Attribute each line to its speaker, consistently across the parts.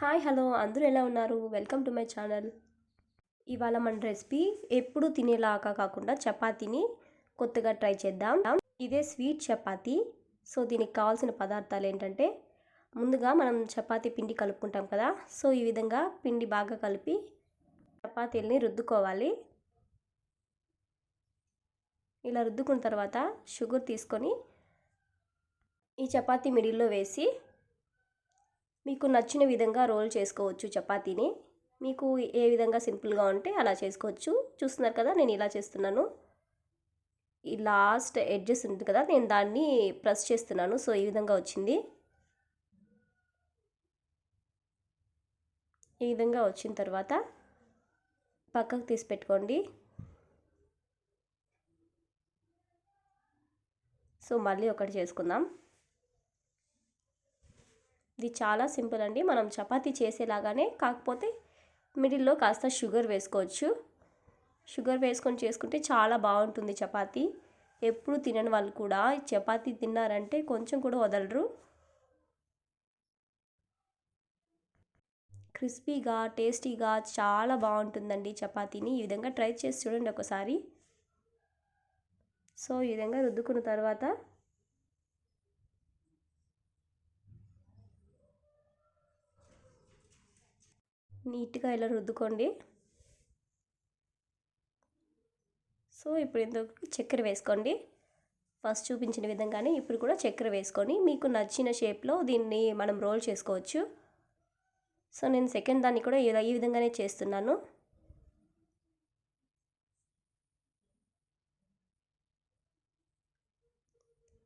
Speaker 1: Hi hello అందరూ ఎలా ఉన్నారు? Welcome to my channel. ఇవాళ మన రెసిపీ ఎప్పుడు తినేలాగా కాకుండా చపాతీని కొత్తగా ట్రై చేద్దాం. ఇదే స్వీట్ చపాతీ. సో దీనికి కావాల్సిన పదార్థాలు ఏంటంటే, ముందుగా మనం చపాతీ పిండి కలుపుకుంటాం కదా. సో ఈ విధంగా పిండి బాగా కలిపి చపాతీల్ని రుద్దుకోవాలి. ఇలా రుద్దుకున్న తర్వాత షుగర్ తీసుకొని ఈ చపాతీ మిడిల్లో వేసి మీకు నచ్చిన విధంగా రోల్ చేసుకోవచ్చు చపాతీని. మీకు ఏ విధంగా సింపుల్గా ఉంటే అలా చేసుకోవచ్చు. చూస్తున్నారు కదా, నేను ఇలా చేస్తున్నాను. ఈ లాస్ట్ ఎడ్జెస్ ఉంటుంది కదా, నేను దాన్ని ప్రెస్ చేస్తున్నాను. సో ఈ విధంగా వచ్చింది. ఈ విధంగా వచ్చిన తర్వాత పక్కకు తీసి పెట్టుకోండి. సో మళ్ళీ ఒకటి చేసుకుందాం. ఇది చాలా సింపుల్ అండి. మనం చపాతీ చేసేలాగానే, కాకపోతే మిడిల్లో కాస్త షుగర్ వేసుకోవచ్చు. షుగర్ వేసుకొని చేసుకుంటే చాలా బాగుంటుంది చపాతీ. ఎప్పుడు తినని వాళ్ళు కూడా చపాతీ తిన్నారంటే కొంచెం కూడా వదలరు. క్రిస్పీగా టేస్టీగా చాలా బాగుంటుందండి చపాతీని. ఈ విధంగా ట్రై చేసి చూడండి ఒకసారి. సో ఈ విధంగా రుద్దుకున్న తర్వాత నీట్గా ఇలా రుద్దుకోండి. సో ఇప్పుడు ఇందులో చక్కెర వేసుకోండి. ఫస్ట్ చూపించిన విధంగానే ఇప్పుడు కూడా చక్కెర వేసుకొని మీకు నచ్చిన షేప్లో దీన్ని మనం రోల్ చేసుకోవచ్చు. సో నేను సెకండ్ దాన్ని కూడా ఈ విధంగానే చేస్తున్నాను.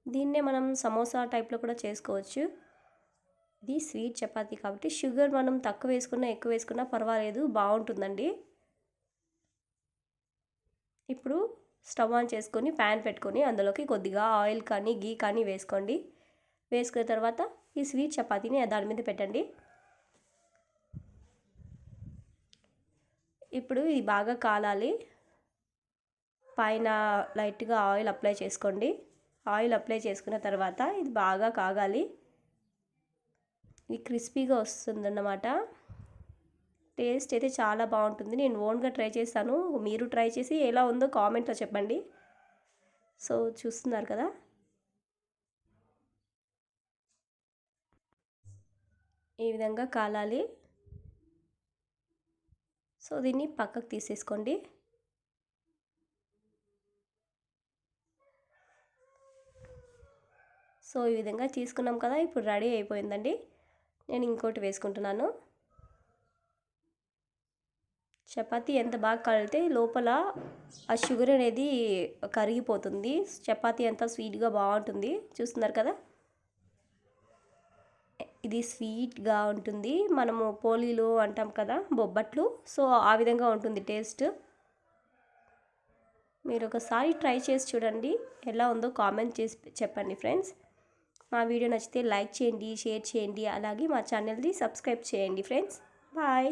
Speaker 1: దీన్నే మనం సమోసా టైప్లో కూడా చేసుకోవచ్చు. ఇది స్వీట్ చపాతీ కాబట్టి షుగర్ మనం తక్కువ వేసుకున్నా ఎక్కువ వేసుకున్నా పర్వాలేదు, బాగుంటుందండి. ఇప్పుడు స్టవ్ ఆన్ చేసుకొని ప్యాన్ పెట్టుకొని అందులోకి కొద్దిగా ఆయిల్ కానీ గీ కానీ వేసుకోండి. వేసుకున్న తర్వాత ఈ స్వీట్ చపాతీని దాని మీద పెట్టండి. ఇప్పుడు ఇది బాగా కాలాలి. పైన లైట్గా ఆయిల్ అప్లై చేసుకోండి. ఆయిల్ అప్లై చేసుకున్న తర్వాత ఇది బాగా కాగాలి. ఇది క్రిస్పీగా వస్తుందన్నమాట. టేస్ట్ అయితే చాలా బాగుంటుంది. నేను ఓన్గా ట్రై చేస్తాను. మీరు ట్రై చేసి ఎలా ఉందో కామెంట్లో చెప్పండి. సో చూస్తున్నారు కదా, ఈ విధంగా కాలాలి. సో దీన్ని పక్కకు తీసేసుకోండి. సో ఈ విధంగా తీసుకున్నాం కదా, ఇప్పుడు రెడీ అయిపోయిందండి. నేను ఇంకోటి వేసుకుంటున్నాను. చపాతీ ఎంత బాగా కలితే లోపల ఆ షుగర్ అనేది కరిగిపోతుంది. చపాతీ అంతా స్వీట్గా బాగుంటుంది. చూస్తున్నారు కదా, ఇది స్వీట్గా ఉంటుంది. మనము పోలీలు అంటాం కదా, బొబ్బట్లు. సో ఆ విధంగా ఉంటుంది టేస్ట్. మీరు ఒకసారి ట్రై చేసి చూడండి, ఎలా ఉందో కామెంట్ చేసి చెప్పండి ఫ్రెండ్స్. మా వీడియో నచ్చితే లైక్ చేయండి, షేర్ చేయండి, అలాగే మా ఛానల్ని సబ్స్క్రైబ్ చేయండి ఫ్రెండ్స్. బాయ్.